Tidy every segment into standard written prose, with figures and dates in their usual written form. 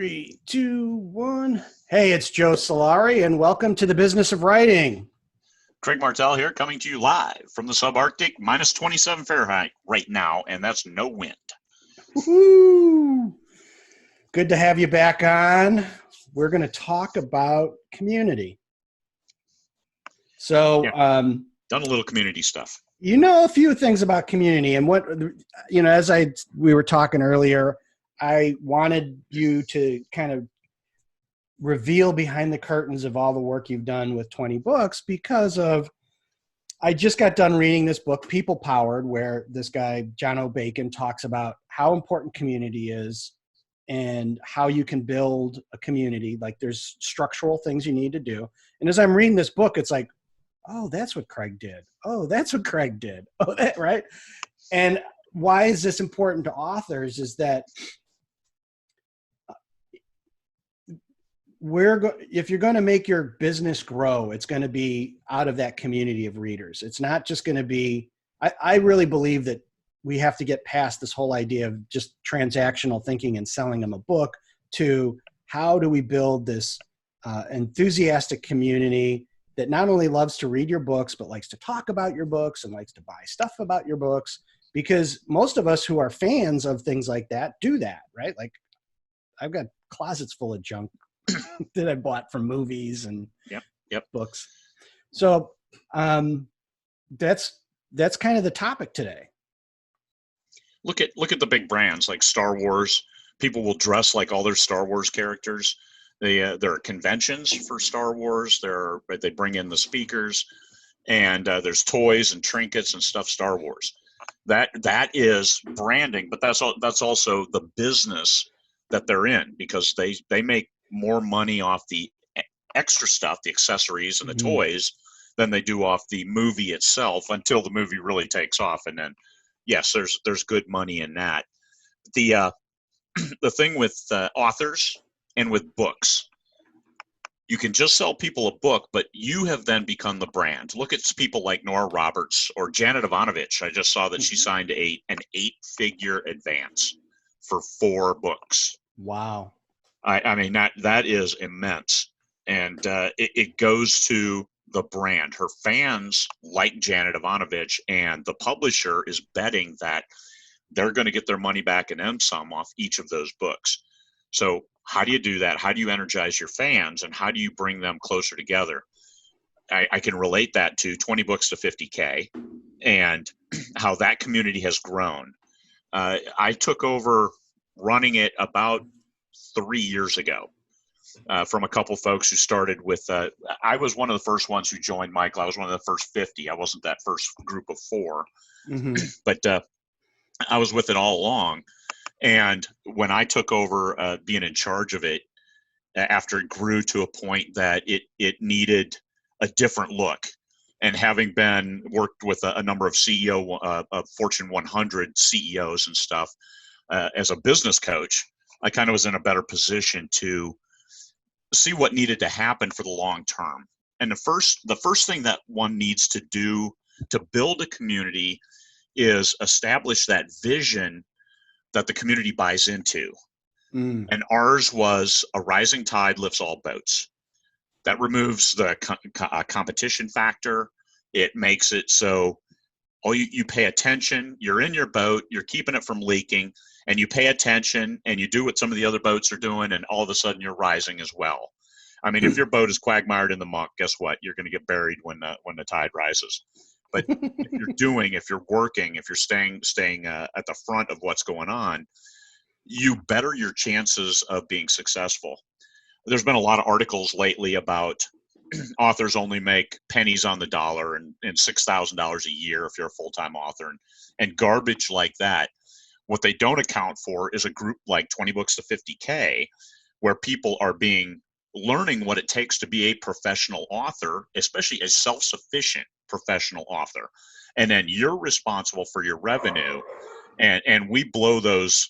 Three, two, one. Hey, it's Joe Solari, and welcome to the Business of Writing. Craig Martelle here, coming to you live from the subarctic, minus 27 Fahrenheit right now, and that's no wind. Woo-hoo. Good to have you back on. We're going to talk about community. So, done a little community stuff. You know a few things about community, and what as we were talking earlier, I wanted you to kind of reveal behind the curtains of all the work you've done with 20 books because I just got done reading this book, People Powered, where this guy, John O. Bacon, talks about how important community is and how you can build a community. Like there's structural things you need to do. And as I'm reading this book, it's like, oh, that's what Craig did. Oh, that's what Craig did. Oh, that right. And why is this important to authors is that if you're going to make your business grow, it's going to be out of that community of readers. It's not just going to be, I really believe that we have to get past this whole idea of just transactional thinking and selling them a book to how do we build this enthusiastic community that not only loves to read your books, but likes to talk about your books and likes to buy stuff about your books. Because most of us who are fans of things like that do that, right? Like I've got closets full of junk that I bought from movies and yep. books. So that's kind of the topic today. Look at the big brands like Star Wars. People will dress like all their Star Wars characters. There are conventions for Star Wars. They bring in the speakers, and there's toys and trinkets and stuff. Star Wars. That is branding, but that's also the business that they're in because they make more money off the extra stuff, the accessories and the toys, than they do off the movie itself until the movie really takes off. And then, yes, there's good money in that. The thing with authors and with books, you can just sell people a book, but you have then become the brand. Look at people like Nora Roberts or Janet Ivanovich. I just saw that she signed an 8-figure advance for 4 books. Wow. I mean, that is immense. And it goes to the brand. Her fans like Janet Ivanovich, and the publisher is betting that they're going to get their money back and then some off each of those books. So how do you do that? How do you energize your fans, and how do you bring them closer together? I can relate that to 20 books to 50K and how that community has grown. I took over running it about 3 years ago from a couple folks who started with I was one of the first ones who joined Michael. I was one of the first 50. I wasn't that first group of 4, but I was with it all along. And when I took over being in charge of it, after it grew to a point that it needed a different look, and having worked with a number of of Fortune 100 CEOs and stuff as a business coach, I kind of was in a better position to see what needed to happen for the long term. And the first thing that one needs to do to build a community is establish that vision that the community buys into. And ours was a rising tide lifts all boats. That removes the competition factor. It makes it so you pay attention, you're in your boat, you're keeping it from leaking, and you pay attention and you do what some of the other boats are doing, and all of a sudden you're rising as well. I mean, if your boat is quagmired in the muck, guess what? You're going to get buried when the tide rises. But if you're working, if you're staying at the front of what's going on, you better your chances of being successful. There's been a lot of articles lately about authors only make pennies on the dollar and $6,000 a year if you're a full-time author and garbage like that. What they don't account for is a group like 20 books to 50K, where people are learning what it takes to be a professional author, especially a self-sufficient professional author. And then you're responsible for your revenue. And we blow those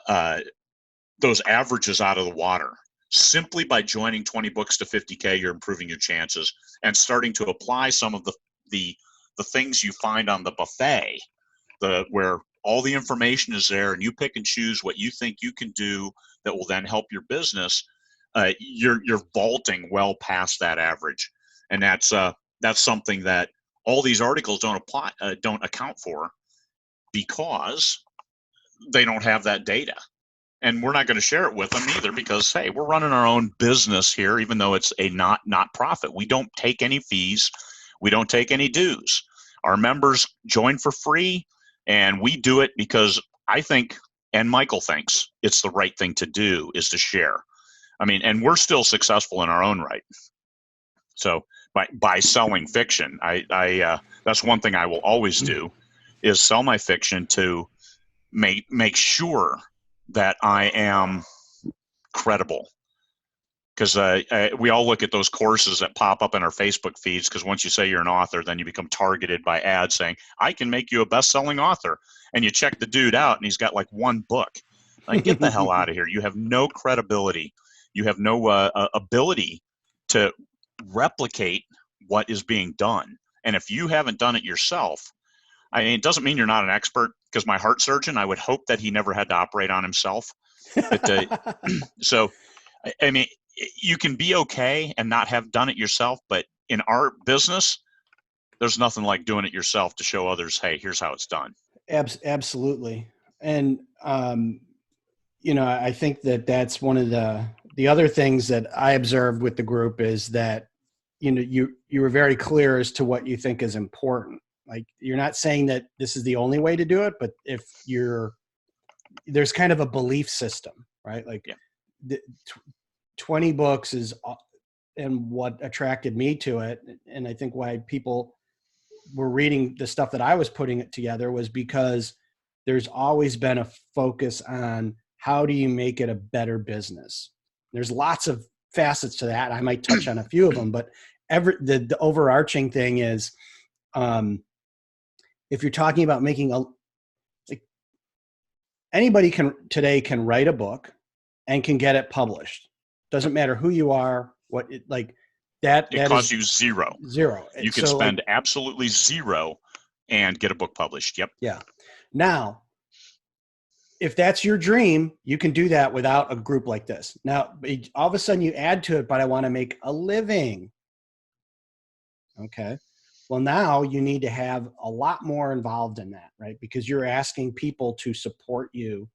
averages out of the water. Simply by joining 20 books to 50K, you're improving your chances and starting to apply some of the things you find on the buffet, where all the information is there, and you pick and choose what you think you can do that will then help your business, you're vaulting well past that average. And that's something that all these articles don't account for, because they don't have that data. And we're not going to share it with them either, because, hey, we're running our own business here, even though it's a not profit. We don't take any fees. We don't take any dues. Our members join for free, and we do it because I think, and Michael thinks, it's the right thing to do, is to share. I mean, and we're still successful in our own right. So by selling fiction, I that's one thing I will always do, is sell my fiction to make sure that I am credible. Because we all look at those courses that pop up in our Facebook feeds, because once you say you're an author, then you become targeted by ads saying, I can make you a best-selling author. And you check the dude out, and he's got like one book. Like, get the hell out of here. You have no credibility. You have no ability to replicate what is being done. And if you haven't done it yourself, I mean, it doesn't mean you're not an expert, because my heart surgeon, I would hope that he never had to operate on himself. But, so, I mean, you can be okay and not have done it yourself, but in our business, there's nothing like doing it yourself to show others, hey, here's how it's done. Absolutely. And, I think that that's one of the other things that I observed with the group is that, you were very clear as to what you think is important. Like, you're not saying that this is the only way to do it, but if there's kind of a belief system, right? Like, yeah. 20 books is, and what attracted me to it, and I think why people were reading the stuff that I was putting it together, was because there's always been a focus on how do you make it a better business. There's lots of facets to that. I might touch on a few of them, but the overarching thing is, if you're talking about making anybody today can write a book and can get it published. Doesn't matter who you are, it costs you zero. You can spend like, absolutely zero and get a book published. Yep. Yeah. Now, if that's your dream, you can do that without a group like this. Now, all of a sudden you add to it, but I want to make a living. Okay. Well, now you need to have a lot more involved in that, right? Because you're asking people to support you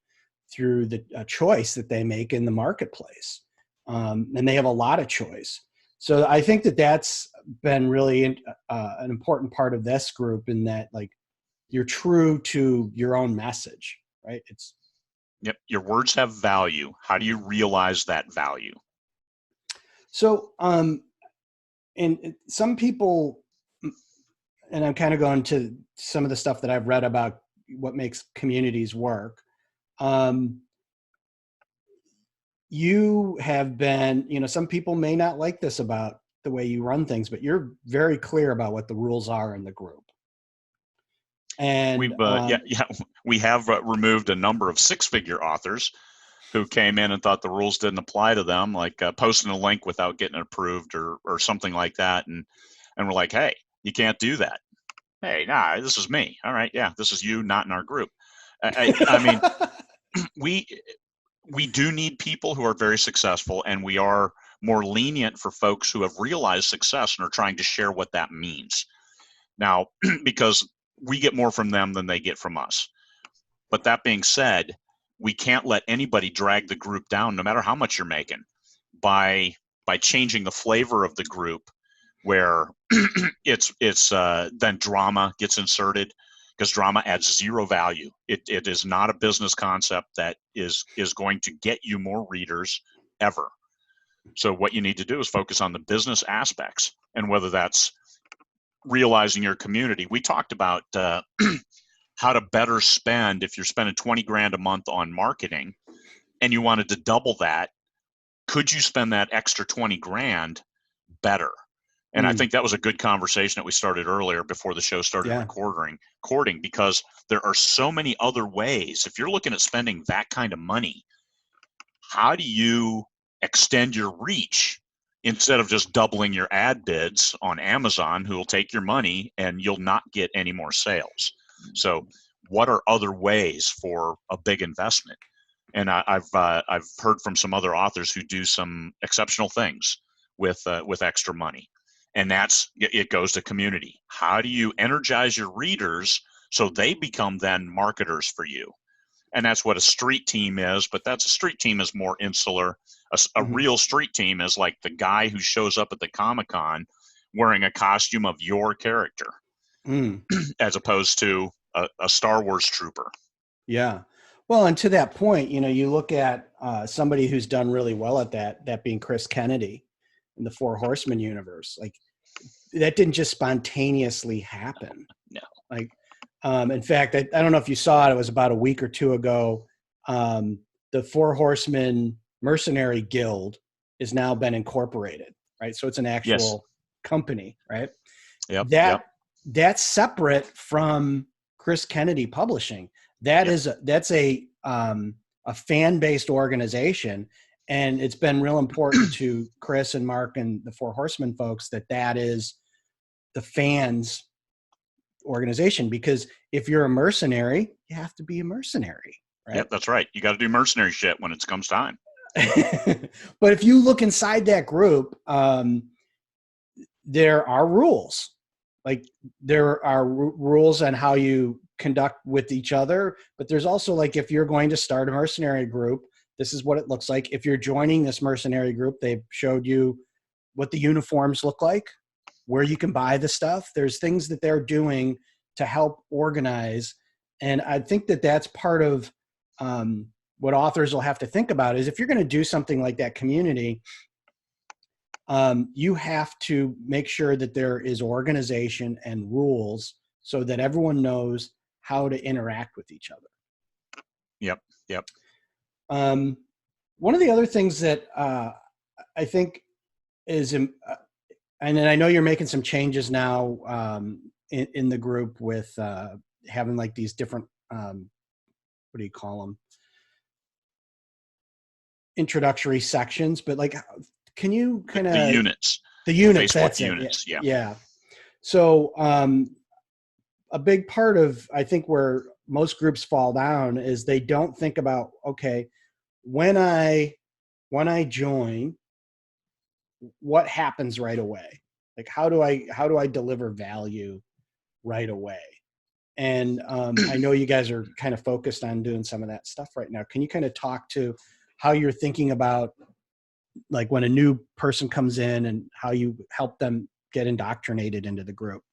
through the choice that they make in the marketplace. And they have a lot of choice. So I think that that's been really an important part of this group, in that, like, you're true to your own message, right? Yep. Your words have value. How do you realize that value? So, and some people, and I'm kind of going to some of the stuff that I've read about what makes communities work. You have been, some people may not like this about the way you run things, but you're very clear about what the rules are in the group. And we have removed a number of six-figure authors who came in and thought the rules didn't apply to them, like posting a link without getting it approved or something like that. And we're like, hey, you can't do that. Hey, nah, this is me. All right. Yeah, this is you, not in our group. I mean, we do need people who are very successful, and we are more lenient for folks who have realized success and are trying to share what that means. Now, because we get more from them than they get from us. But that being said, we can't let anybody drag the group down, no matter how much you're making, by changing the flavor of the group, where it's then drama gets inserted, because drama adds zero value. It is not a business concept that is going to get you more readers ever. So what you need to do is focus on the business aspects, and whether that's realizing your community. We talked about how to better spend. If you're spending 20 grand a month on marketing and you wanted to double that, could you spend that extra 20 grand better? And I think that was a good conversation that we started earlier before the show started recording, because there are so many other ways. If you're looking at spending that kind of money, how do you extend your reach instead of just doubling your ad bids on Amazon, who will take your money and you'll not get any more sales? So what are other ways for a big investment? And I've heard from some other authors who do some exceptional things with extra money, and it goes to community. How do you energize your readers so they become then marketers for you? And that's what a street team is, but a street team is more insular. A real street team is like the guy who shows up at the ComicCon wearing a costume of your character, as opposed to a Star Wars trooper. Yeah. Well, and to that point, you look at somebody who's done really well at that being Chris Kennedy in the Four Horsemen universe. Like, that didn't just spontaneously happen. No. Like, in fact, I don't know if you saw it. It was about a week or two ago. The Four Horsemen Mercenary Guild has now been incorporated, right? So it's an actual company, right? Yep. That's separate from Chris Kennedy Publishing. That's a fan-based organization, and it's been real important to Chris and Mark and the Four Horsemen folks that is the fans' organization, because if you're a mercenary, you have to be a mercenary, right? Yep, that's right. You got to do mercenary shit when it comes time. But if you look inside that group, there are rules. Like, there are rules on how you conduct with each other, but there's also, like, if you're going to start a mercenary group, this is what it looks like. If you're joining this mercenary group, they've showed you what the uniforms look like, where you can buy the stuff. There's things that they're doing to help organize. And I think that that's part of what authors will have to think about is, if you're going to do something like that community, you have to make sure that there is organization and rules so that everyone knows how to interact with each other. Yep. One of the other things that I think is, and then I know you're making some changes now in the group with having like these different, what do you call them? Introductory sections, but like, can you kind of the units, Facebook that's units, it. Yeah. So a big part of, I think, where most groups fall down is they don't think about, okay, when I join, what happens right away? Like, how do I deliver value right away? And I know you guys are kind of focused on doing some of that stuff right now. Can you kind of talk to how you're thinking about, like, when a new person comes in and how you help them get indoctrinated into the group?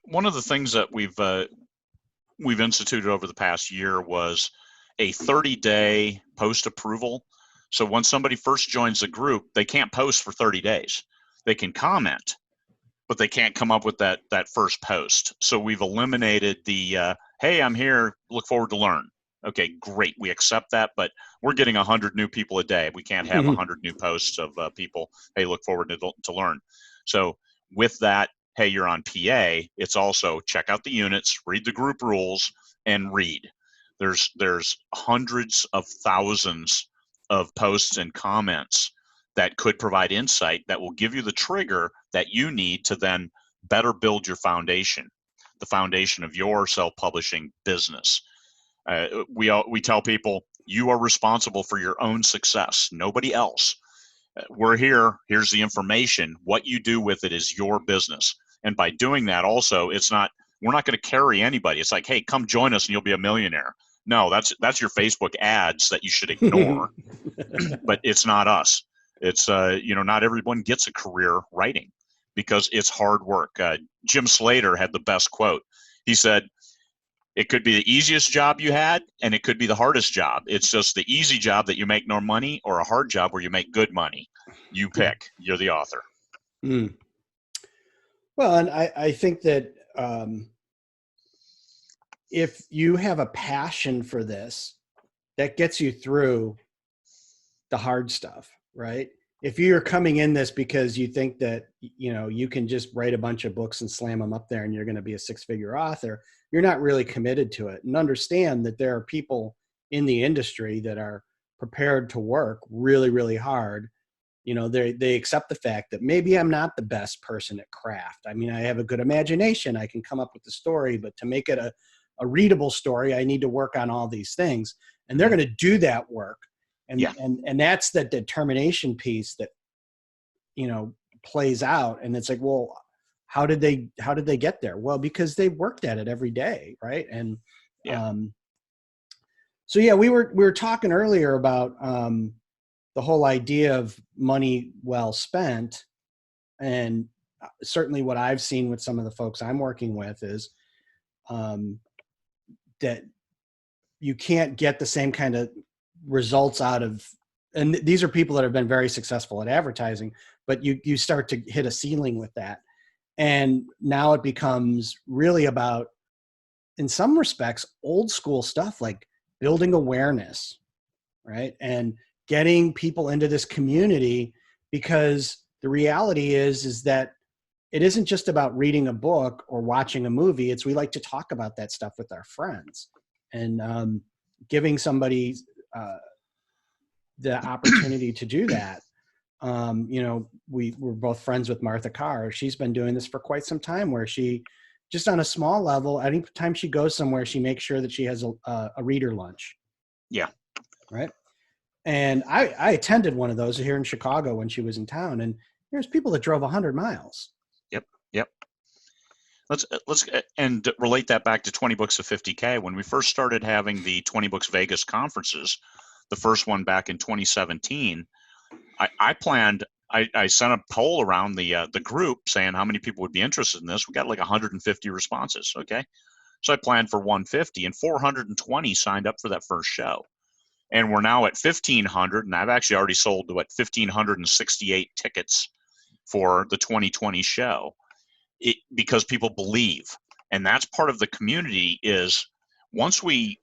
One of the things that we've instituted over the past year was a 30-day post approval. So when somebody first joins the group, they can't post for 30 days. They can comment, but they can't come up with that first post. So we've eliminated the, hey, I'm here, look forward to learn. Okay, great, we accept that, but we're getting 100 new people a day. We can't have 100 new posts of people, hey, look forward to learn. So with that, hey, you're on PA, it's also check out the units, read the group rules, and read. There's hundreds of thousands of posts and comments that could provide insight that will give you the trigger that you need to then better build your foundation, the foundation of your self-publishing business. We tell people, you are responsible for your own success, nobody else. We're here, here's the information, what you do with it is your business. And by doing that also, we're not going to carry anybody. It's like, hey, come join us and you'll be a millionaire. No, that's your Facebook ads that you should ignore. But it's not us. It's not everyone gets a career writing because it's hard work. Jim Slater had the best quote. He said, it could be the easiest job you had, and it could be the hardest job. It's just the easy job that you make no money, or a hard job where you make good money. You pick. You're the author. Mm. Well, and I think that if you have a passion for this, that gets you through the hard stuff, right? If you're coming in this because you think that, you can just write a bunch of books and slam them up there and you're going to be a six-figure author, you're not really committed to it. And understand that there are people in the industry that are prepared to work really, really hard. They accept the fact that maybe I'm not the best person at craft. I mean, I have a good imagination. I can come up with the story, but to make it a a readable story, I need to work on all these things. And they're going to do that work. And that's the determination piece that, plays out. And it's like, well, how did they get there? Well, because they worked at it every day. Right. And, so yeah, we were talking earlier about, the whole idea of money well spent. And certainly what I've seen with some of the folks I'm working with is, that you can't get the same kind of results out of, and these are people that have been very successful at advertising, but you start to hit a ceiling with that. And now it becomes really about, in some respects, old school stuff like building awareness, right? And getting people into this community, because the reality is that it isn't just about reading a book or watching a movie. It's, we like to talk about that stuff with our friends, and giving somebody the opportunity to do that. We're both friends with Martha Carr. She's been doing this for quite some time, where she, just on a small level, anytime she goes somewhere, she makes sure that she has a reader lunch. Yeah. Right. And I attended one of those here in Chicago when she was in town, and there's people that drove 100 miles. Yep. Let's and relate that back to 20 books of 50K. When we first started having the 20 books Vegas conferences, the first one back in 2017, I sent a poll around the group saying how many people would be interested in this. We got like 150 responses. Okay. So I planned for 150, and 420 signed up for that first show. And we're now at 1,500, and I've actually already sold 1,568 tickets for the 2020 show, because people believe. And that's part of the community. Is once we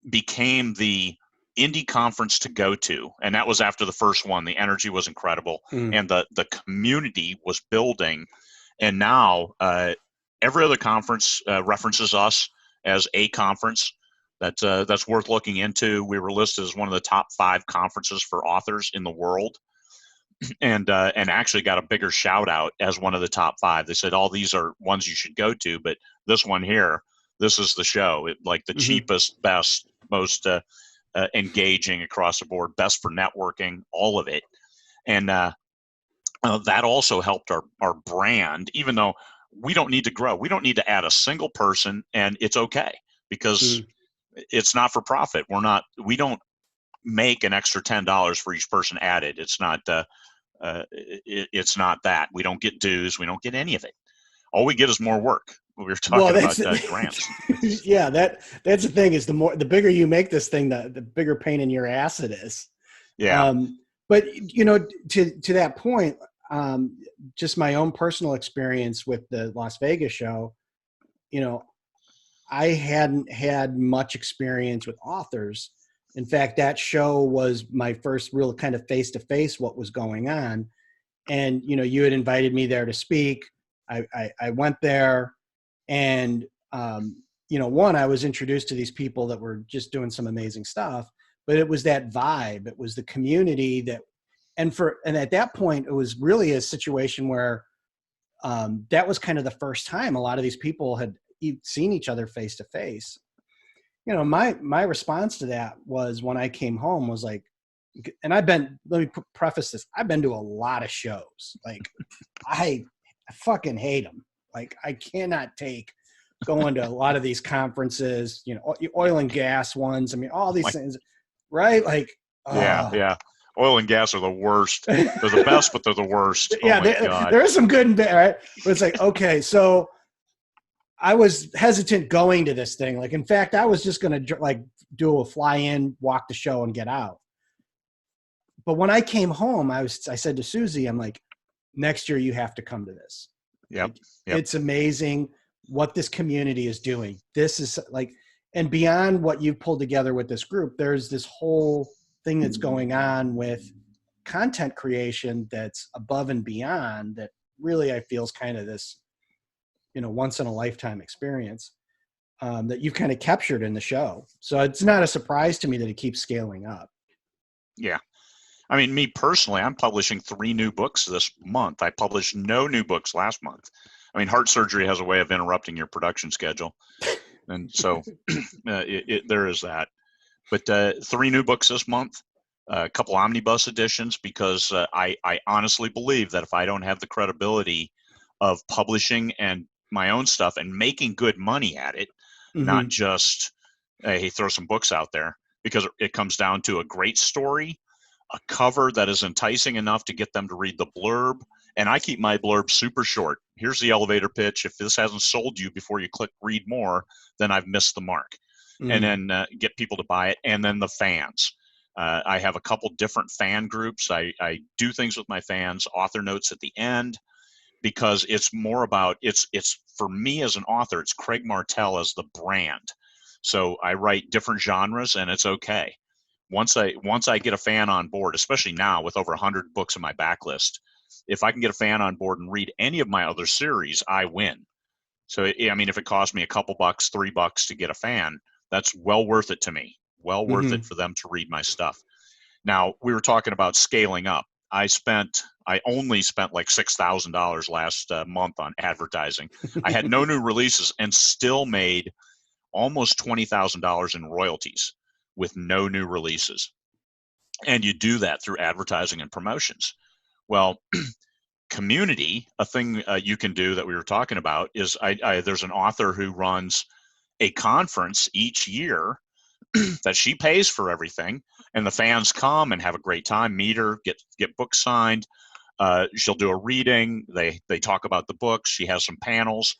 became the indie conference to go to, and that was after the first one, the energy was incredible, and the community was building. And now every other conference references us as a conference that's worth looking into. We were listed as one of the top 5 conferences for authors in the world, and actually got a bigger shout out as one of the top 5. They said all these are ones you should go to, but this one here, this is the show. Like the cheapest, best, most engaging across the board, best for networking, all of it. And that also helped our brand, even though we don't need to grow. We don't need to add a single person, and it's okay, because it's not for profit. We don't make an extra $10 for each person added. It's not it's not that. We don't get dues. We don't get any of it. All we get is more work. We were talking about grants. Yeah, that's the thing, is the bigger you make this thing, the bigger pain in your ass it is. Yeah. But to that point, just my own personal experience with the Las Vegas show, I hadn't had much experience with authors. In fact, that show was my first real kind of face-to-face what was going on. And, you had invited me there to speak. I went there, and, one, I was introduced to these people that were just doing some amazing stuff, but it was that vibe. It was the community and at that point, it was really a situation where that was kind of the first time a lot of these people had seen each other face to face. My response to that was, when I came home, was like, and let me preface this, I've been to a lot of shows. Like, I fucking hate them. Like, I cannot take going to a lot of these conferences, oil and gas ones. I mean, all these things, right? Like, yeah. Oil and gas are the worst. They're the best, but they're the worst. Yeah, oh my God. There is some good and bad, right? But it's like, okay, so I was hesitant going to this thing. Like, in fact, I was just going to do a fly in, walk the show, and get out. But when I came home, I said to Susie, I'm like, next year you have to come to this. Yep. It's amazing what this community is doing. This is and beyond what you've pulled together with this group, there's this whole thing that's going on with content creation that's above and beyond, that really I feel is kind of this, once in a lifetime experience that you've kind of captured in the show. So it's not a surprise to me that it keeps scaling up. Yeah. I mean, me personally, I'm publishing 3 new books this month. I published no new books last month. I mean, heart surgery has a way of interrupting your production schedule. And so there is that. But 3 new books this month, a couple omnibus editions, because I honestly believe that if I don't have the credibility of publishing and my own stuff and making good money at it, not just, hey, throw some books out there, because it comes down to a great story, a cover that is enticing enough to get them to read the blurb. And I keep my blurb super short. Here's the elevator pitch. If this hasn't sold you before you click read more, then I've missed the mark. And then get people to buy it. And then the fans. I have a couple different fan groups. I do things with my fans, author notes at the end, because it's more about, it's for me as an author, it's Craig Martelle as the brand. So I write different genres, and it's okay. Once I get a fan on board, especially now with over 100 books in my backlist, if I can get a fan on board and read any of my other series, I win. So, I mean, if it costs me a couple bucks, $3 to get a fan, that's well worth it to me. Well worth it for them to read my stuff. Now, we were talking about scaling up. I only spent like $6,000 last month on advertising. I had no new releases and still made almost $20,000 in royalties with no new releases. And you do that through advertising and promotions. Well, community, a thing you can do that we were talking about is there's an author who runs a conference each year that she pays for everything, and the fans come and have a great time, meet her, get books signed. She'll do a reading. They talk about the books. She has some panels.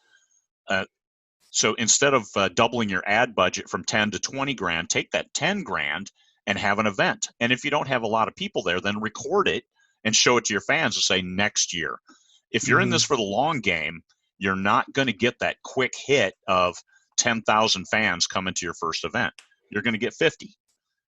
So instead of doubling your ad budget from 10 to 20 grand, take that 10 grand and have an event. And if you don't have a lot of people there, then record it and show it to your fans and say next year. If you're in this for the long game, you're not going to get that quick hit of 10,000 fans coming to your first event. You're going to get 50.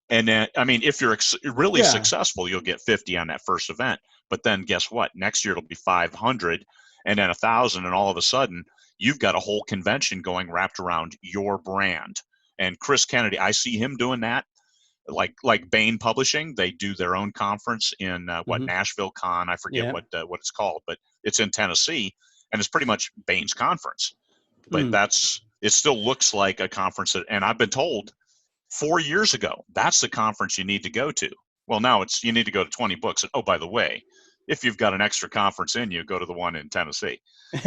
And then, I mean, if you're really successful, you'll get 50 on that first event. But then guess what? Next year it'll be 500 and then 1,000. And all of a sudden, you've got a whole convention going wrapped around your brand. And Chris Kennedy, I see him doing that. Like Bain Publishing, they do their own conference in Nashville Con. I forget what it's called, but it's in Tennessee, and it's pretty much Bain's conference. But it still looks like a conference and I've been told 4 years ago, that's the conference you need to go to. Well, now you need to go to 20 books. And oh, by the way, if you've got an extra conference in you, go to the one in Tennessee.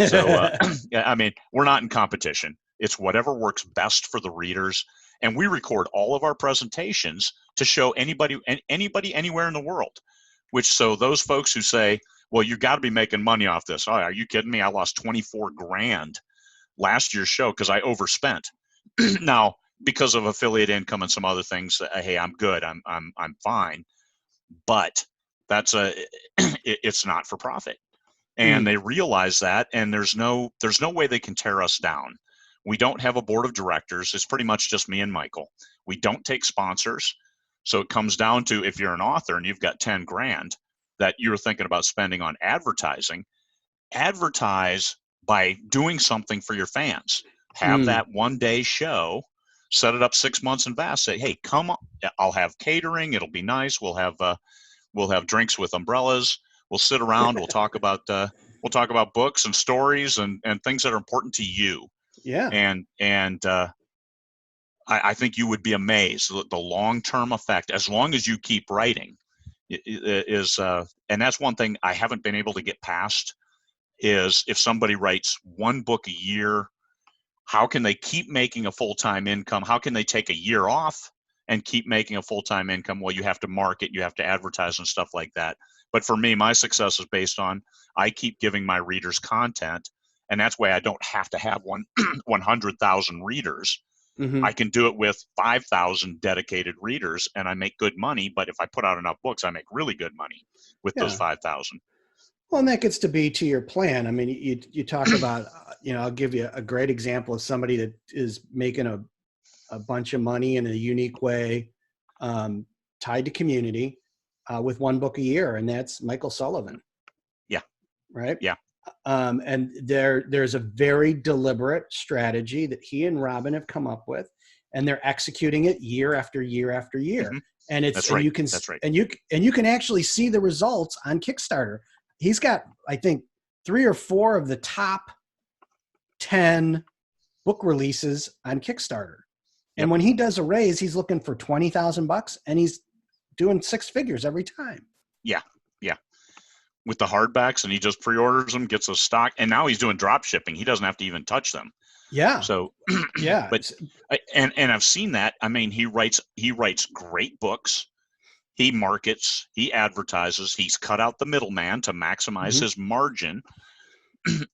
So, I mean, we're not in competition. It's whatever works best for the readers. And we record all of our presentations to show anybody anywhere in the world. So those folks who say, well, you got to be making money off this. Oh, are you kidding me? I lost 24 grand last year's show because I overspent. Now, because of affiliate income and some other things, hey, I'm good. I'm fine. But it's not for profit. And they realize that, and there's no way they can tear us down. We don't have a board of directors. It's pretty much just me and Michael. We don't take sponsors. So it comes down to, if you're an author and you've got 10 grand that you're thinking about spending on advertising, advertise by doing something for your fans. Have that one-day show, set it up 6 months in advance. Say, hey, come on. I'll have catering. It'll be nice. We'll have drinks with umbrellas. We'll sit around. We'll talk about books and stories and things that are important to you. Yeah. And I think you would be amazed at the long-term effect, as long as you keep writing, is and that's one thing I haven't been able to get past, is if somebody writes one book a year, how can they keep making a full-time income? How can they take a year off and keep making a full-time income? Well, you have to market, you have to advertise and stuff like that. But for me, my success is based on I keep giving my readers content, and that's why I don't have to have 100,000 readers. I can do it with 5,000 dedicated readers, and I make good money. But if I put out enough books, I make really good money with those 5,000. Well, and that gets to be to your plan. I mean, you talk about, I'll give you a great example of somebody that is making a bunch of money in a unique way, tied to community, with one book a year, and that's Michael Sullivan. Yeah. Right. Yeah. And there's a very deliberate strategy that he and Robin have come up with, and they're executing it year after year after year. And it's and you can and you can actually see the results on Kickstarter. He's got, I think, 3 or 4 of the top 10 book releases on Kickstarter. And Yep. when he does a raise, he's looking for $20,000 and he's doing six figures every time. Yeah. Yeah. With the hardbacks, and he just pre-orders them, gets a stock, and now he's doing drop shipping. He doesn't have to even touch them. Yeah. So, yeah. But and I've seen that. I mean, he writes great books. He markets, he advertises, he's cut out the middleman to maximize his margin.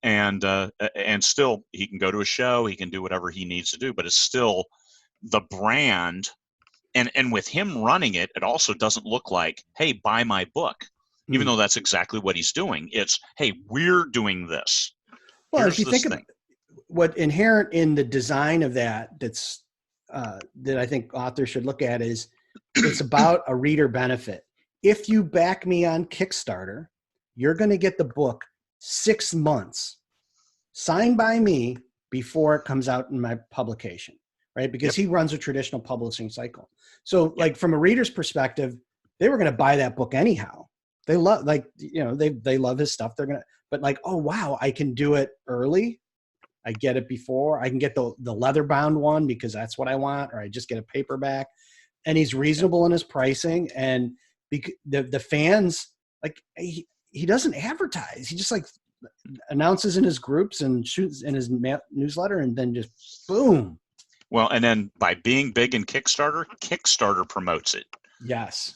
And still he can go to a show, he can do whatever he needs to do, but it's still the brand. And with him running it, it also doesn't look like, hey, buy my book, even though that's exactly what he's doing. It's, hey, we're doing this. Well, Here's if you think of what inherent in the design of that's that I think authors should look at is it's about a reader benefit. If you back me on Kickstarter, you're going to get the book 6 months signed by me before it comes out in my publication, right? Because he runs a traditional publishing cycle. So like from a reader's perspective, they were going to buy that book anyhow. They love, like, you know, they love his stuff. They're going to, but like, oh, wow, I can do it early. I get it before. I can get the leather bound one because that's what I want, or I just get a paperback. And he's reasonable in his pricing. And the fans, like, he doesn't advertise. He just like announces in his groups and shoots in his newsletter, and then just boom. Well, and then by being big in Kickstarter promotes it. Yes.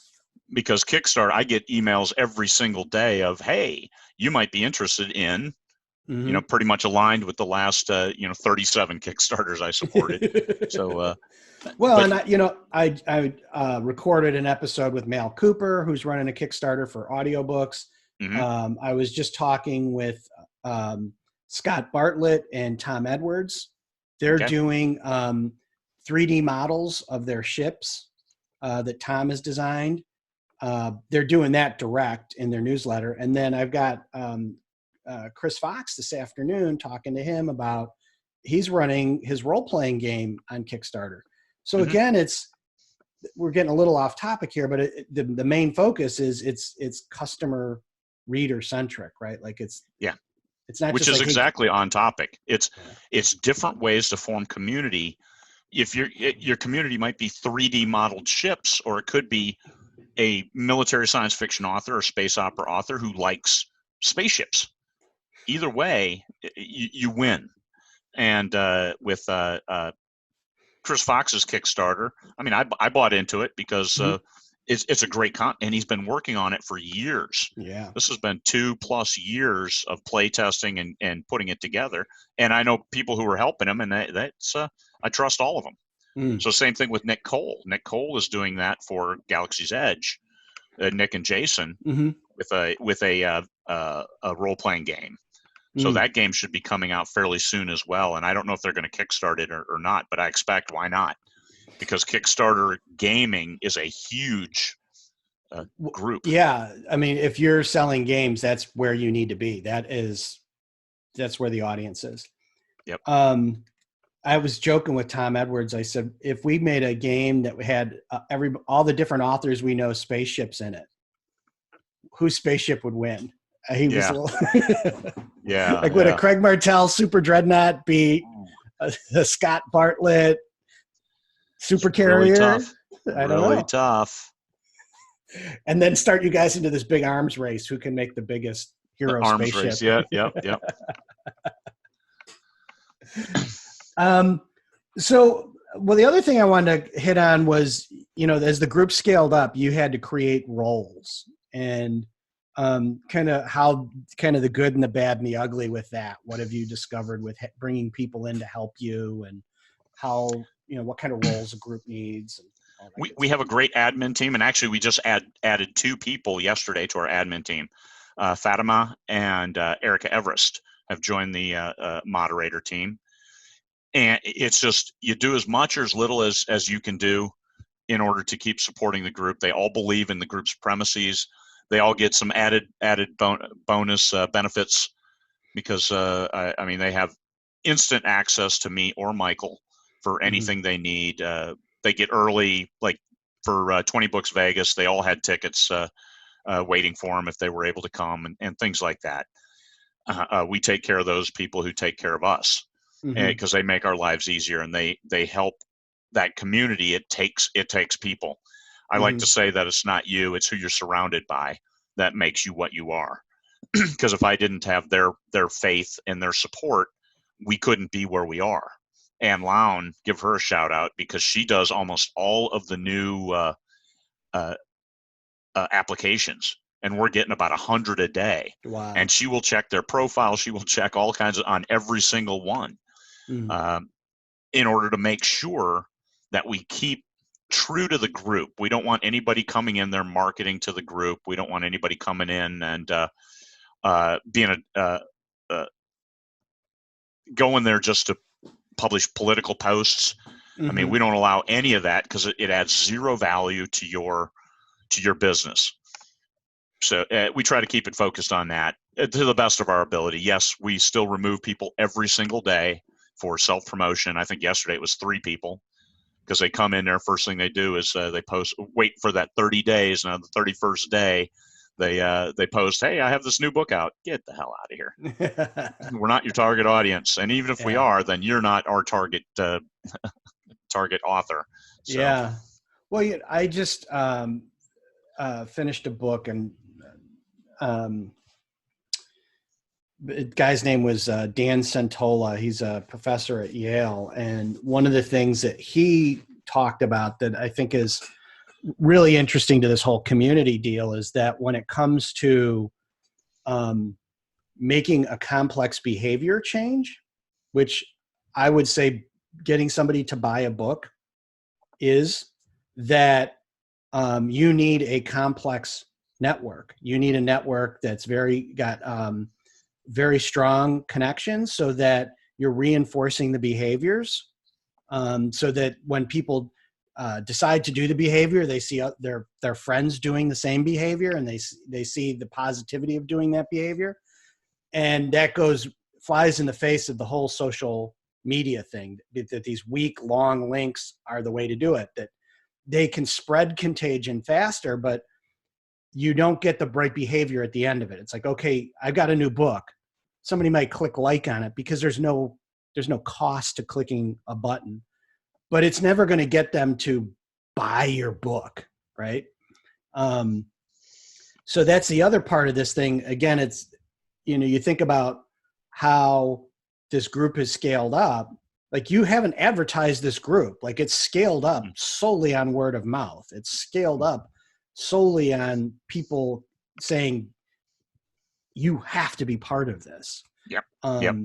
Because Kickstarter, I get emails every single day of, hey, you might be interested in, you know, pretty much aligned with the last, 37 Kickstarters I supported. So, well, and I recorded an episode with Mal Cooper, who's running a Kickstarter for audiobooks. I was just talking with Scott Bartlett and Tom Edwards. They're doing 3D models of their ships that Tom has designed. They're doing that direct in their newsletter. And then I've got Chris Fox this afternoon talking to him about, he's running his role-playing game on Kickstarter. So again, we're getting a little off topic here, but the main focus is it's customer reader centric, right? Like it's not, which just is like, exactly on topic. It's different ways to form community. If your community might be 3D modeled ships, or it could be a military science fiction author or space opera author who likes spaceships. Either way, you win. And with Chris Fox's Kickstarter, I mean, I bought into it because it's a great and he's been working on it for years. Yeah, this has been 2+ years of play testing and putting it together. And I know people who are helping him, and that's I trust all of them. So same thing with Nick Cole. Nick Cole is doing that for Galaxy's Edge. Nick and Jason with a role-playing game. So that game should be coming out fairly soon as well. And I don't know if they're going to kickstart it or not, but I expect, why not? Because Kickstarter gaming is a huge group. Yeah, I mean, if you're selling games, that's where you need to be. That's where the audience is. Yep. I was joking with Tom Edwards. I said, if we made a game that had all the different authors we know spaceships in it, whose spaceship would win? He was a little like, would a Craig Martelle Super Dreadnought be a Scott Bartlett Super Carrier? Really tough. I don't know. Really tough. And then start you guys into this big arms race. Who can make the biggest hero spaceship? Race. Yep. So, well, the other thing I wanted to hit on was, as the group scaled up, you had to create roles, and kind of the good and the bad and the ugly with that. What have you discovered with bringing people in to help you, and how, what kind of roles a group needs? And all that we have a great admin team, and actually we just added 2 people yesterday to our admin team. Fatima and Erica Everest have joined the moderator team. And it's just, you do as much or as little as you can do in order to keep supporting the group. They all believe in the group's premises. They all get some added bonus benefits because, I mean, they have instant access to me or Michael for anything they need. They get early, like for 20 Books Vegas, they all had tickets waiting for them if they were able to come, and things like that. We take care of those people who take care of us. Mm-hmm. because they make our lives easier, and they help that community. It takes people. I like Mm-hmm. to say that it's not you, it's who you're surrounded by that makes you what you are. Because if I didn't have their faith and their support, we couldn't be where we are. Ann Lown, give her a shout out, because she does almost all of the new uh, applications, and we're getting about 100 a day. Wow. And she will check their profile. She will check all kinds of on every single one, Mm-hmm. in order to make sure that we keep true to the group. We don't want anybody coming in there marketing to the group. We don't want anybody coming in and being going there just to publish political posts. Mm-hmm. I mean, we don't allow any of that, because it adds zero value to your business. So we try to keep it focused on that to the best of our ability. Yes, we still remove people every single day for self-promotion. I think yesterday it was 3 people, because they come in there, first thing they do is they post, wait for that 30 days, and on the 31st day, they post, hey, I have this new book out. Get the hell out of here. We're not your target audience, and even if we are, then you're not our target target author. So. Yeah. Well, I just finished a book, and the guy's name was Dan Santola. He's a professor at Yale. And one of the things that he talked about that I think is really interesting to this whole community deal is that when it comes to making a complex behavior change, which I would say getting somebody to buy a book is, that you need a complex network. You need a network that's got very strong connections, so that you're reinforcing the behaviors, so that when people decide to do the behavior, they see their friends doing the same behavior, and they see the positivity of doing that behavior. And that flies in the face of the whole social media thing, that these weak, long links are the way to do it, that they can spread contagion faster, but you don't get the right behavior at the end of it. It's like, okay, I've got a new book. Somebody might click like on it because there's no cost to clicking a button, but it's never going to get them to buy your book, right? So that's the other part of this thing. Again, it's, you think about how this group is scaled up. Like, you haven't advertised this group. Like, it's scaled up solely on word of mouth. It's scaled up solely on people saying, you have to be part of this. Yep. Yep.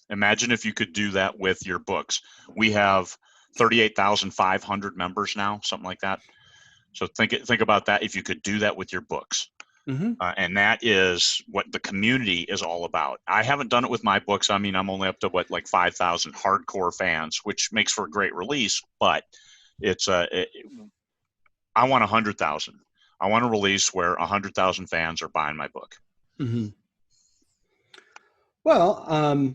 Imagine if you could do that with your books. We have 38,500 members now, something like that. So think about that. If you could do that with your books. Mm-hmm. And that is what the community is all about. I haven't done it with my books. I mean, I'm only up to 5,000 hardcore fans, which makes for a great release, but it's I want 100,000. I want a release where 100,000 fans are buying my book. Mm-hmm. Well,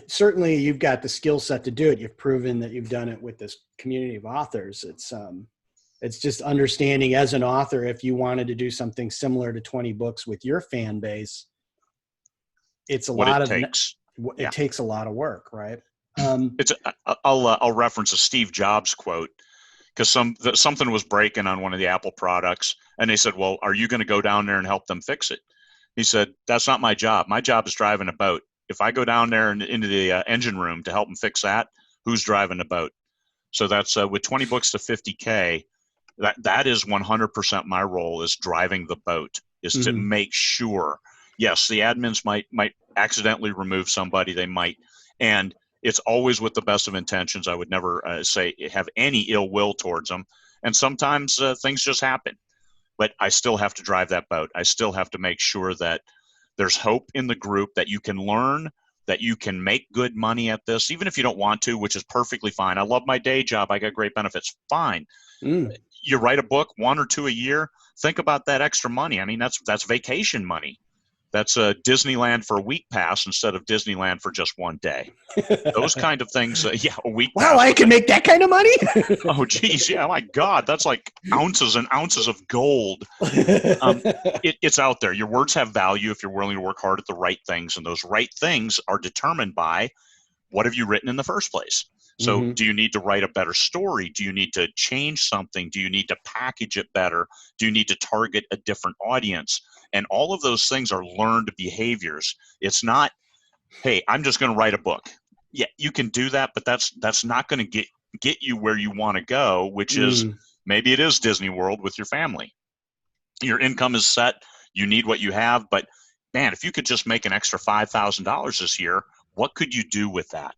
certainly you've got the skill set to do it. You've proven that you've done it with this community of authors. It's just understanding, as an author, if you wanted to do something similar to 20 books with your fan base, it's it takes a lot of work, right? I'll reference a Steve Jobs quote, because something was breaking on one of the Apple products, and they said, well, are you going to go down there and help them fix it? He said, that's not my job. My job is driving a boat. If I go down there and into the engine room to help them fix that, who's driving the boat? So that's with 20 books to 50K. That is 100% my role, is driving the boat, is to make sure. Yes, the admins might accidentally remove somebody. They might, and it's always with the best of intentions. I would never have any ill will towards them. And sometimes things just happen. But I still have to drive that boat. I still have to make sure that there's hope in the group, that you can learn, that you can make good money at this, even if you don't want to, which is perfectly fine. I love my day job. I got great benefits. Fine. You write a book, 1 or 2 a year. Think about that extra money. I mean, that's vacation money That's a Disneyland for a week pass instead of Disneyland for just one day. Those kind of things. Yeah, a week Wow, pass. I can make that kind of money. Oh, geez. Yeah, my God. That's like ounces and ounces of gold. It's out there. Your words have value if you're willing to work hard at the right things. And those right things are determined by what have you written in the first place. So do you need to write a better story? Do you need to change something? Do you need to package it better? Do you need to target a different audience? And all of those things are learned behaviors. It's not, hey, I'm just going to write a book. Yeah, you can do that, but that's not going to get you where you want to go, which is maybe it is Disney World with your family. Your income is set. You need what you have. But, man, if you could just make an extra $5,000 this year, what could you do with that?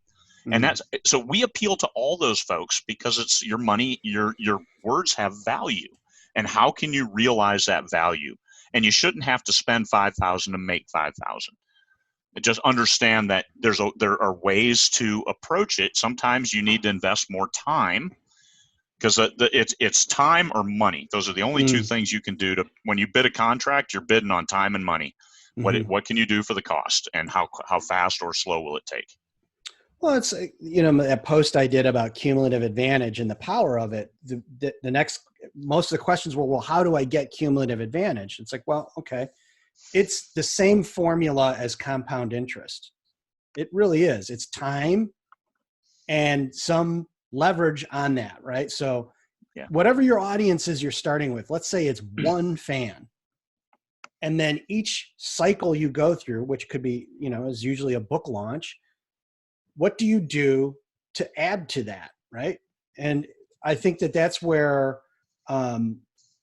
And that's so we appeal to all those folks because it's your money, your words have value. And how can you realize that value? And you shouldn't have to spend $5,000 to make $5,000. Just understand that there are ways to approach it. Sometimes you need to invest more time because it's time or money. Those are the only two things you can do to when you bid a contract. You're bidding on time and money. What can you do for the cost, and how fast or slow will it take? Well, it's, that post I did about cumulative advantage and the power of it. The next, most of the questions were, well, how do I get cumulative advantage? It's like, well, okay. It's the same formula as compound interest. It really is. It's time and some leverage on that, right? So whatever your audience is you're starting with, let's say it's one fan. And then each cycle you go through, which could be, is usually a book launch, what do you do to add to that, right? And I think that's where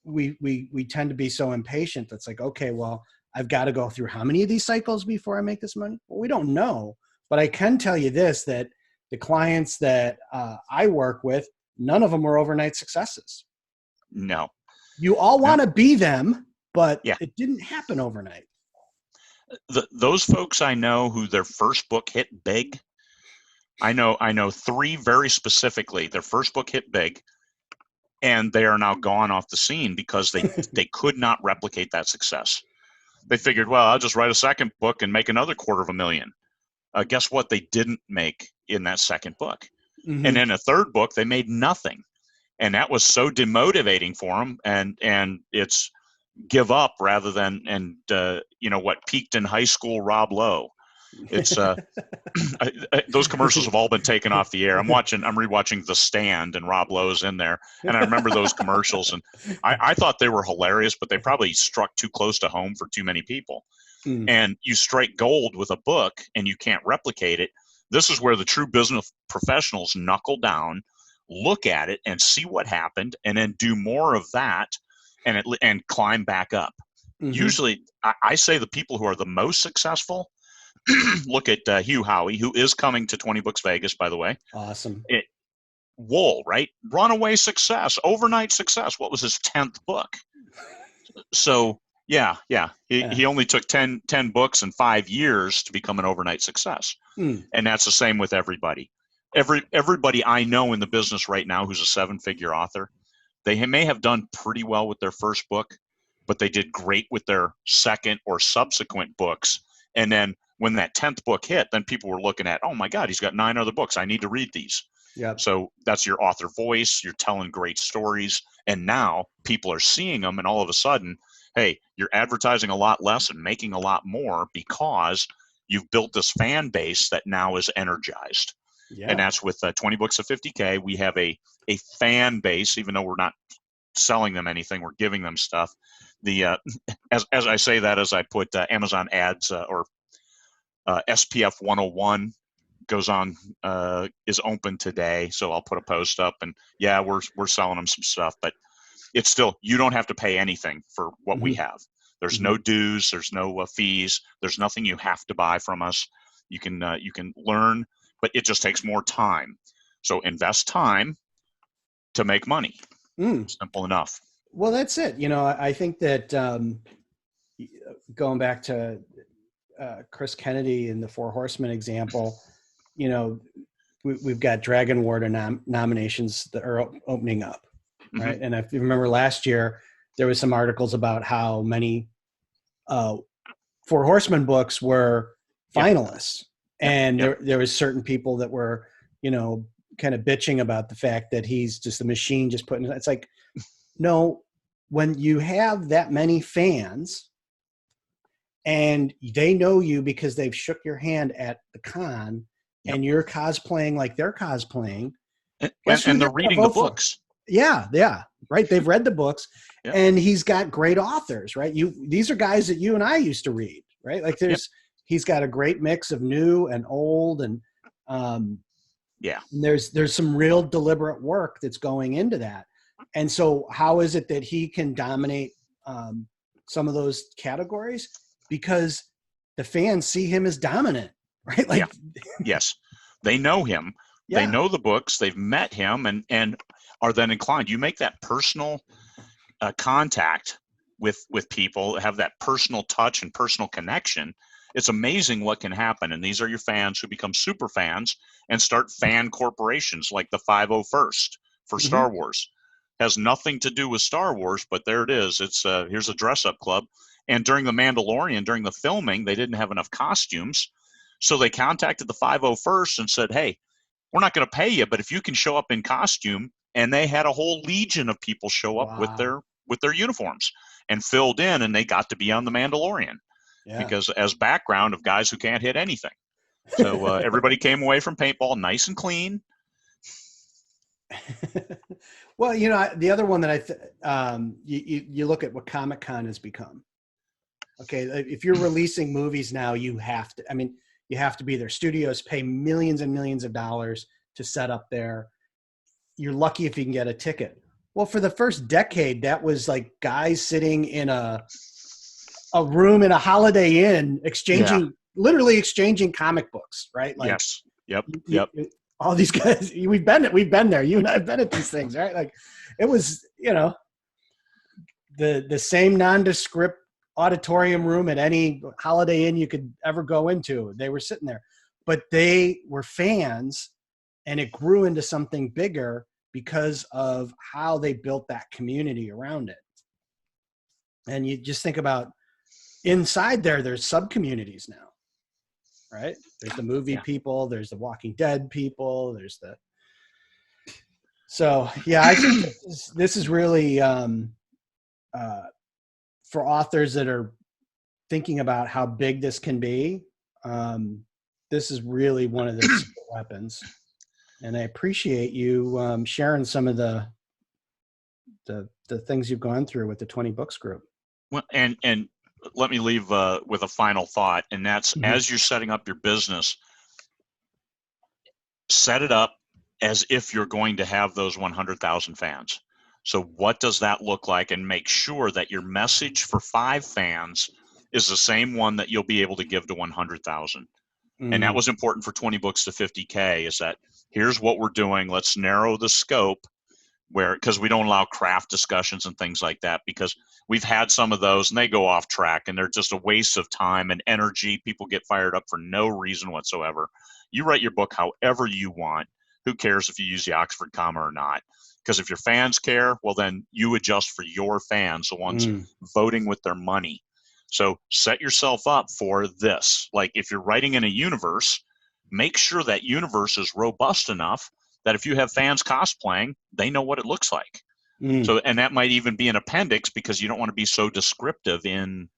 we tend to be so impatient. That's like, okay, well, I've got to go through how many of these cycles before I make this money? Well, we don't know, but I can tell you this, that the clients that I work with, none of them were overnight successes. No. You all want to be them, but it didn't happen overnight. Those folks I know who their first book hit big, I know three very specifically. Their first book hit big, and they are now gone off the scene because they could not replicate that success. They figured, well, I'll just write a second book and make another $250,000. Guess what? They didn't make in that second book. And in a third book, they made nothing. And that was so demotivating for them. And it's give up rather than, what peaked in high school, Rob Lowe. It's those commercials have all been taken off the air. I'm rewatching The Stand, and Rob Lowe's in there, and I remember those commercials, and I thought they were hilarious, but they probably struck too close to home for too many people. And you strike gold with a book, and you can't replicate it. This is where the true business professionals knuckle down, look at it, and see what happened, and then do more of that, and climb back up. Usually, I say the people who are the most successful. Look at Hugh Howey, who is coming to 20 Books Vegas, by the way. Awesome. Wool, right? Runaway success, overnight success. What was his 10th book? So, yeah. He only took 10 books in 5 years to become an overnight success. And that's the same with everybody. Everybody I know in the business right now who's a 7-figure author, they may have done pretty well with their first book, but they did great with their second or subsequent books. And then when that 10th book hit, then people were looking at, oh my God, he's got 9 other books. I need to read these. Yep. So that's your author voice. You're telling great stories. And now people are seeing them. And all of a sudden, hey, you're advertising a lot less and making a lot more because you've built this fan base that now is energized. Yeah. And that's with 20 Books of 50K. We have a fan base, even though we're not selling them anything, we're giving them stuff. The as I say that, as I put Amazon ads or SPF 101 goes on, is open today. So I'll put a post up, and we're selling them some stuff, but it's still, you don't have to pay anything for what we have. There's no dues, there's no fees, there's nothing you have to buy from us. You can learn, but it just takes more time. So invest time to make money. Simple enough. Well, that's it. I think that going back to Chris Kennedy in the Four Horsemen example, we've got Dragon Warden nominations that are opening up, right? And if you remember last year, there was some articles about how many Four Horsemen books were Yep. finalists, Yep. and Yep. there was certain people that were, you know, kind of bitching about the fact that he's just a machine, just putting. It's like, no, when you have that many fans, and they know you because they've shook your hand at the con, Yep. and you're cosplaying like they're cosplaying. And they're reading the books. Yeah, right. They've read the books, Yep. and he's got great authors, right? These are guys that you and I used to read, right? Like he's got a great mix of new and old, and there's some real deliberate work that's going into that. And so, how is it that he can dominate some of those categories? Because the fans see him as dominant, right? Like, yes, they know him. Yeah. They know the books. They've met him, and are then inclined. You make that personal contact with people, have that personal touch and personal connection. It's amazing what can happen. And these are your fans who become super fans and start fan corporations like the 501st for Star Wars. Has nothing to do with Star Wars, but there it is. It's here's a dress-up club. And during The Mandalorian, during the filming, they didn't have enough costumes. So they contacted the 501st and said, hey, we're not going to pay you, but if you can show up in costume. And they had a whole legion of people show up with their uniforms and filled in, and they got to be on The Mandalorian because as background of guys who can't hit anything. So everybody came away from paintball nice and clean. Well, you know, the other one that you look at what ComicCon has become. Okay, if you're releasing movies now, you have to be there. Studios pay millions and millions of dollars to set up there. You're lucky if you can get a ticket. Well, for the first decade, that was like guys sitting in a room in a Holiday Inn literally exchanging comic books, right? Like, yes. Yep. All these guys, we've been there. You and I have been at these things, right? Like, it was, you know, the same nondescript auditorium room at any Holiday Inn you could ever go into. They were sitting there, but they were fans. And it grew into something bigger because of how they built that community around it. And you just think about inside there's sub-communities now, right? There's the movie people, there's the Walking Dead people, so I think this is really for authors that are thinking about how big this can be. This is really one of the weapons. And I appreciate you sharing some of the things you've gone through with the 20 Books group. Well, and let me leave with a final thought, and that's as you're setting up your business, set it up as if you're going to have those 100,000 fans. So what does that look like? And make sure that your message for 5 fans is the same one that you'll be able to give to 100,000. And that was important for 20 Books to 50K, is that here's what we're doing. Let's narrow the scope because we don't allow craft discussions and things like that, because we've had some of those and they go off track and they're just a waste of time and energy. People get fired up for no reason whatsoever. You write your book however you want. Who cares if you use the Oxford comma or not? Because if your fans care, well, then you adjust for your fans, the ones voting with their money. So set yourself up for this. Like if you're writing in a universe, make sure that universe is robust enough that if you have fans cosplaying, they know what it looks like. So, and that might even be an appendix because you don't want to be so descriptive in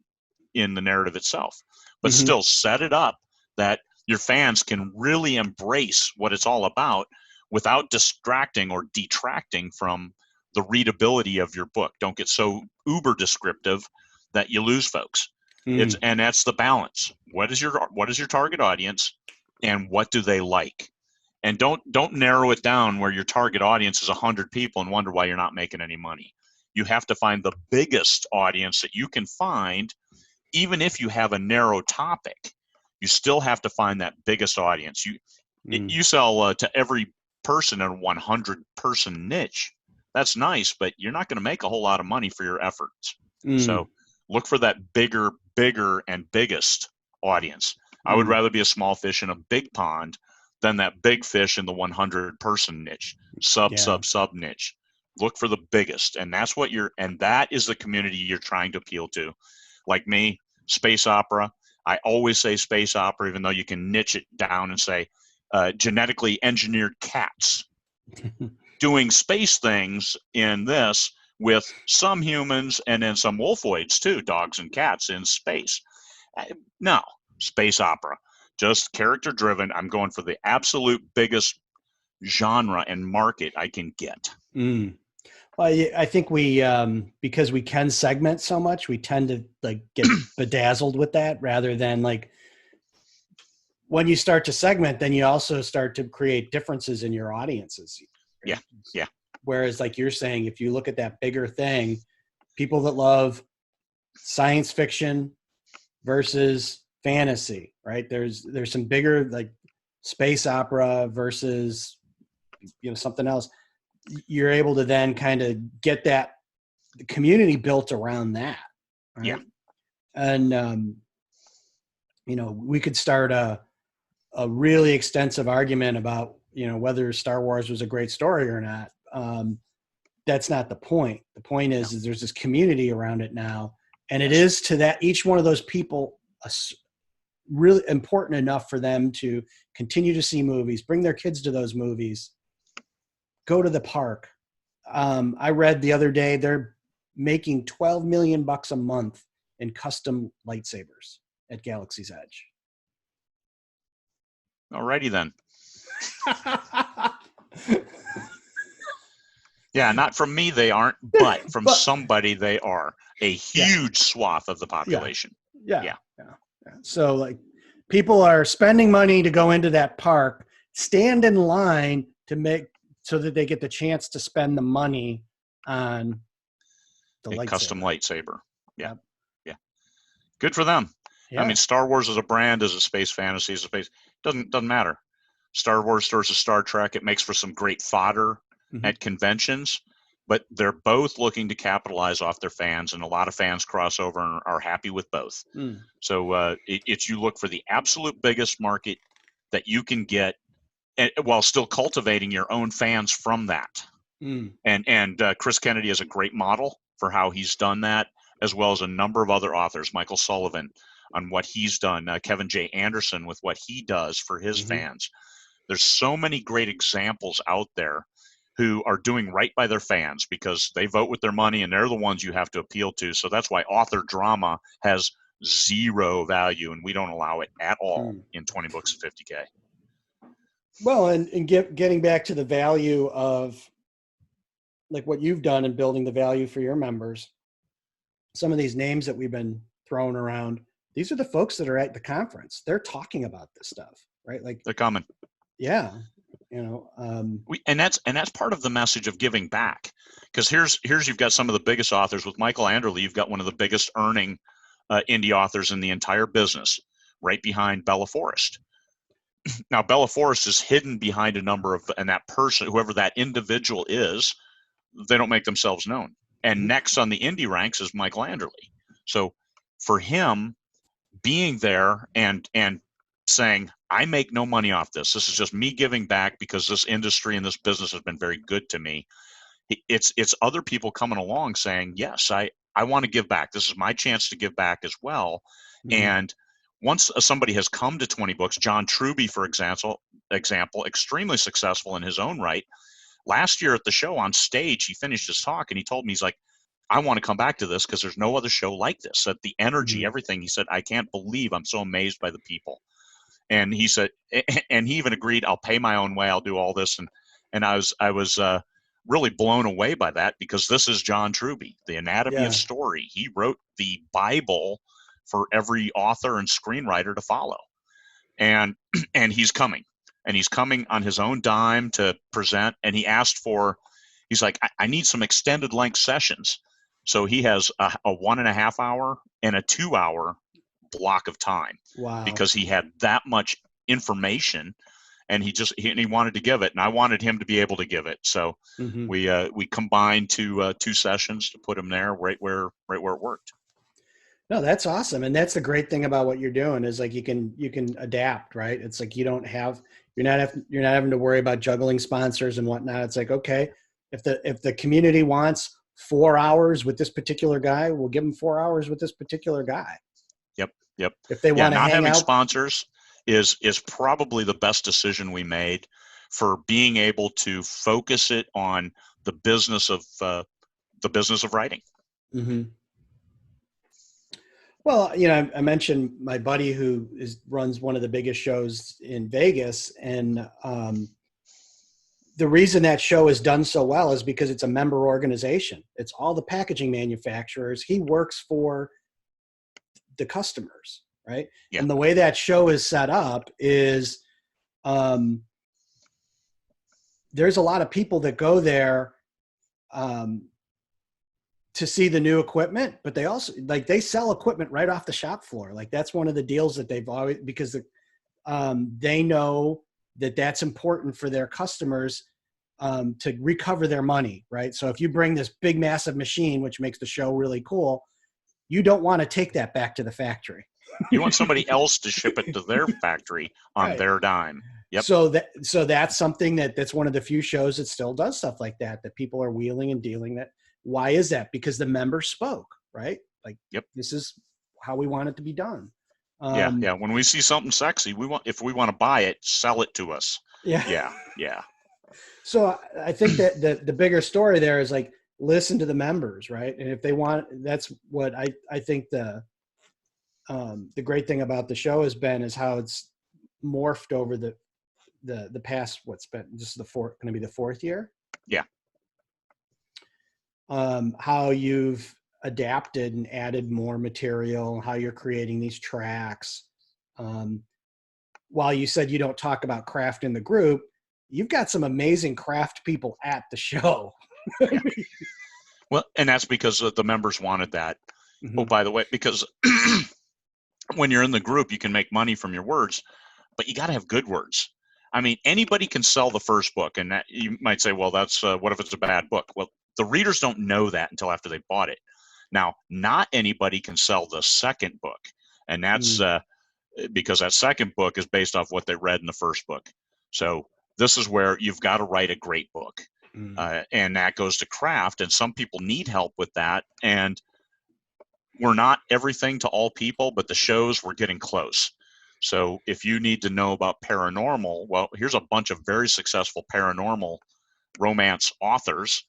the narrative itself. But still set it up that your fans can really embrace what it's all about without distracting or detracting from the readability of your book. Don't get so uber descriptive that you lose folks. And that's the balance. What is your target audience, and what do they like? And don't narrow it down where your target audience is 100 people and wonder why you're not making any money. You have to find the biggest audience that you can find. Even if you have a narrow topic, you still have to find that biggest audience. You sell to every person in a 100-person niche. That's nice, but you're not going to make a whole lot of money for your efforts. So look for that bigger and biggest audience. I would rather be a small fish in a big pond than that big fish in the 100-person niche, sub niche. Look for the biggest, and that is the community you're trying to appeal to. Like me, space opera, I always say space opera, even though you can niche it down and say genetically engineered cats doing space things in this with some humans and then some wolfoids too, dogs and cats in space. No, space opera, just character driven. I'm going for the absolute biggest genre and market I can get. Well, I think we, because we can segment so much, we tend to like get bedazzled with that rather than like when you start to segment, then you also start to create differences in your audiences. Right? Yeah. Whereas like you're saying, if you look at that bigger thing, people that love science fiction versus fantasy, right? There's some bigger like space opera versus, something else. You're able to then kind of get that community built around that. Right? Yeah. And, we could start a really extensive argument about, whether Star Wars was a great story or not. That's not the point. The point is there's this community around it now. And it is to that each one of those people really important enough for them to continue to see movies, bring their kids to those movies, go to the park. I read the other day they're making $12 million a month in custom lightsabers at Galaxy's Edge. Alrighty then. Yeah, not from me they aren't, but from somebody they are. A huge swath of the population. Yeah. So like people are spending money to go into that park, stand in line so that they get the chance to spend the money on the lightsaber. Custom lightsaber. Yeah. Good for them. Yeah. I mean, Star Wars as a brand, as a space fantasy, as a space doesn't matter. Star Wars versus Star Trek, it makes for some great fodder at conventions, but they're both looking to capitalize off their fans, and a lot of fans cross over and are happy with both. So it's you look for the absolute biggest market that you can get, while still cultivating your own fans from that. And Chris Kennedy is a great model for how he's done that, as well as a number of other authors, Michael Sullivan on what he's done, Kevin J. Anderson with what he does for his fans. There's so many great examples out there who are doing right by their fans because they vote with their money and they're the ones you have to appeal to. So that's why author drama has zero value, and we don't allow it at all in 20 books at 50K. Well, and getting back to the value of like what you've done in building the value for your members, some of these names that we've been throwing around, these are the folks that are at the conference. They're talking about this stuff, right? Like they're coming. Yeah. And that's part of the message of giving back, because here's you've got some of the biggest authors with Michael Anderle. You've got one of the biggest earning indie authors in the entire business, right behind Bella Forrest. Now, Bella Forrest is hidden behind a number of, and that person, whoever that individual is, they don't make themselves known. And next on the indie ranks is Michael Anderle. So for him being there and saying, I make no money off this. This is just me giving back because this industry and this business has been very good to me. It's other people coming along saying, yes, I want to give back. This is my chance to give back as well. And once somebody has come to 20 books, John Truby, for example, extremely successful in his own right. Last year at the show on stage, he finished his talk and he told me, he's like, I want to come back to this because there's no other show like this. At the energy, everything. He said, I can't believe I'm so amazed by the people. And he said, and he even agreed, I'll pay my own way. I'll do all this. And I was really blown away by that, because this is John Truby, The Anatomy of Story. He wrote the Bible for every author and screenwriter to follow. And he's coming. And he's coming on his own dime to present. And he asked he's like, I need some extended length sessions. So he has a 1.5 hour and a 2 hour block of time. Wow. Because he had that much information and he wanted to give it, and I wanted him to be able to give it. So we combined two sessions to put him there right where it worked. No, that's awesome. And that's the great thing about what you're doing is like you can adapt, right? It's like you're not having to worry about juggling sponsors and whatnot. It's like, okay, if the community wants 4 hours with this particular guy, we'll give them 4 hours with this particular guy. Yep. Yep. If they Yeah, want to not hang having out. sponsors is probably the best decision we made for being able to focus it on the business of writing. Mm-hmm. Well, you know, I mentioned my buddy who runs one of the biggest shows in Vegas, and the reason that show is done so well is because it's a member organization. It's all the packaging manufacturers. He works for the customers, right? Yeah. And the way that show is set up is um, there's a lot of people that go there um, to see the new equipment, but they also they sell equipment right off the shop floor. Like that's one of the deals that they've always, because they know that that's important for their customers to recover their money, right? So if you bring this big, massive machine, which makes the show really cool, you don't want to take that back to the factory. You want somebody else to ship it to their factory on Right. their dime. Yep. So that's something that's one of the few shows that still does stuff like that people are wheeling and dealing. That why is that? Because the members spoke, right? Like, yep, this is how we want it to be done. Yeah. When we see something sexy, if we want to buy it, sell it to us. Yeah. Yeah. So I think that the bigger story there is like, listen to the members, right? And if they want, that's what I think the great thing about the show has been is how it's morphed over the past, what's been just going to be the fourth year. Yeah. How you've adapted and added more material, how you're creating these tracks. While you said you don't talk about craft in the group, you've got some amazing craft people at the show. Yeah. Well, and that's because the members wanted that. Mm-hmm. Oh, by the way, because when you're in the group, you can make money from your words, but you got to have good words. I mean, anybody can sell the first book, and that you might say, well, that's what if it's a bad book? Well, the readers don't know that until after they bought it. Now, not anybody can sell the second book, and that's because that second book is based off what they read in the first book. So this is where you've got to write a great book, and that goes to craft, and some people need help with that, and we're not everything to all people, but the shows, we're getting close. So if you need to know about paranormal, well, here's a bunch of very successful paranormal romance authors.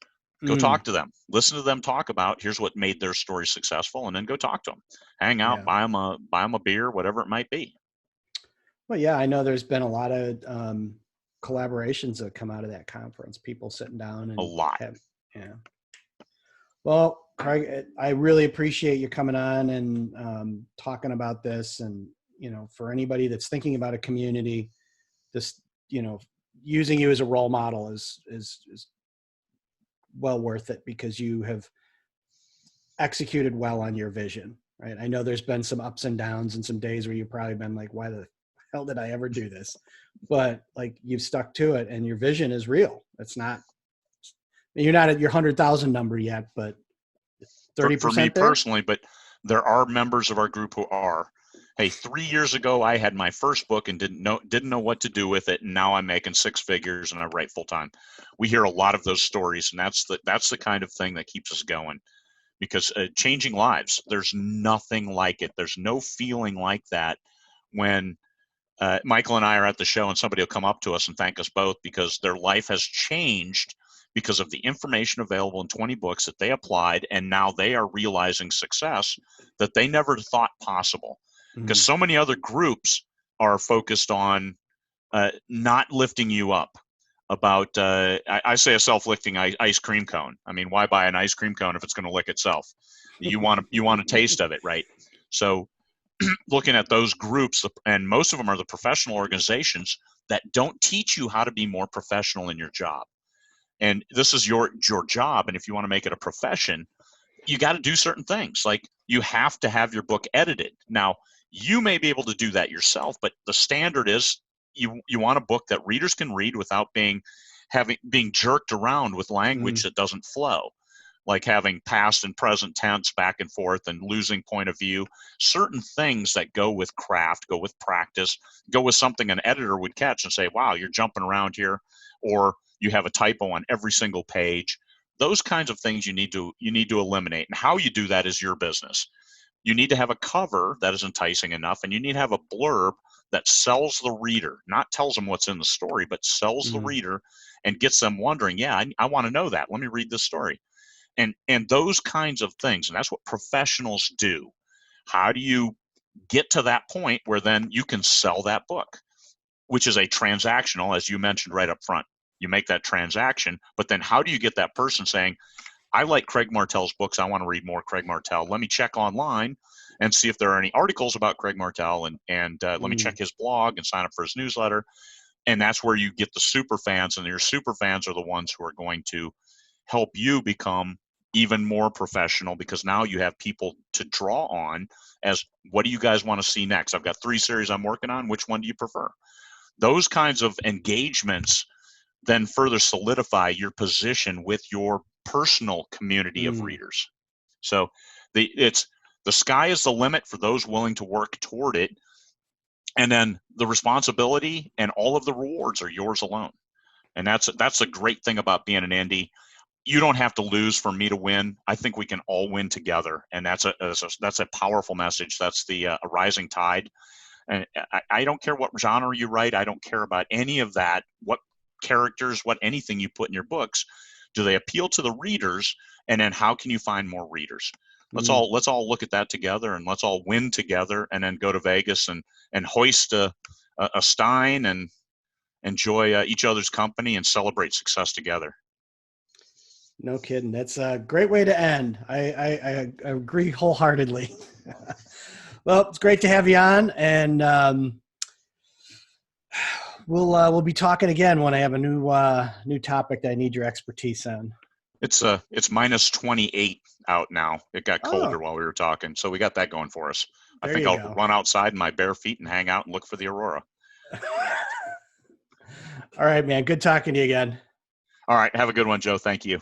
Go talk to them. Listen to them talk about here's what made their story successful, and then go talk to them. Hang out, buy them a beer, whatever it might be. Well, yeah, I know there's been a lot of collaborations that come out of that conference. People sitting down and a lot. Well, Craig, I really appreciate you coming on and talking about this. And for anybody that's thinking about a community, this using you as a role model is well worth it, because you have executed well on your vision, right? I know there's been some ups and downs and some days where you've probably been like, why the hell did I ever do this? But like, you've stuck to it, and your vision is real. It's not, you're not at your 100,000 number yet, but 30% for me personally, but there are members of our group who are. Hey, 3 years ago, I had my first book and didn't know what to do with it, and now I'm making six figures and I write full time. We hear a lot of those stories, and that's the kind of thing that keeps us going, because changing lives, there's nothing like it. There's no feeling like that when Michael and I are at the show and somebody will come up to us and thank us both because their life has changed because of the information available in 20 books that they applied, and now they are realizing success that they never thought possible. Because so many other groups are focused on not lifting you up. About I say a self-lifting ice cream cone. I mean, why buy an ice cream cone if it's going to lick itself? You want a taste of it, right? So looking at those groups, and most of them are the professional organizations that don't teach you how to be more professional in your job. And this is your job, and if you want to make it a profession, you got to do certain things. Like, you have to have your book edited. Now, you may be able to do that yourself, but the standard is you want a book that readers can read without being jerked around with language that doesn't flow, like having past and present tense back and forth and losing point of view. Certain things that go with craft, go with practice, go with something an editor would catch and say, wow, you're jumping around here, or you have a typo on every single page. Those kinds of things you need to eliminate, and how you do that is your business. you need to have a cover that is enticing enough, and you need to have a blurb that sells the reader, not tells them what's in the story, but sells the reader and gets them wondering, yeah, I want to know that. Let me read this story. And those kinds of things. And that's what professionals do. How do you get to that point where then you can sell that book, which is a transactional, as you mentioned right up front. You make that transaction, but then how do you get that person saying, I like Craig Martelle's books. I want to read more Craig Martelle. Let me check online and see if there are any articles about Craig Martelle, and let me check his blog and sign up for his newsletter. And that's where you get the super fans, and your super fans are the ones who are going to help you become even more professional, because now you have people to draw on as, what do you guys want to see next? I've got 3 series I'm working on. Which one do you prefer? Those kinds of engagements then further solidify your position with your personal community of readers. So the sky is the limit for those willing to work toward it. And then the responsibility and all of the rewards are yours alone. And that's a great thing about being an indie. You don't have to lose for me to win. I think we can all win together. And that's a powerful message. That's the a rising tide. And I don't care what genre you write. I don't care about any of that. What characters, what anything you put in your books, do they appeal to the readers? And then how can you find more readers? Let's all look at that together, and let's all win together, and then go to Vegas and hoist a stein and enjoy each other's company and celebrate success together. No kidding. That's a great way to end. I agree wholeheartedly. Well, it's great to have you on, and we'll be talking again when I have a new topic that I need your expertise on. It's minus 28 out now. It got colder while we were talking, so we got that going for us. I think I'll run outside in my bare feet and hang out and look for the aurora. All right, man. Good talking to you again. All right. Have a good one, Joe. Thank you.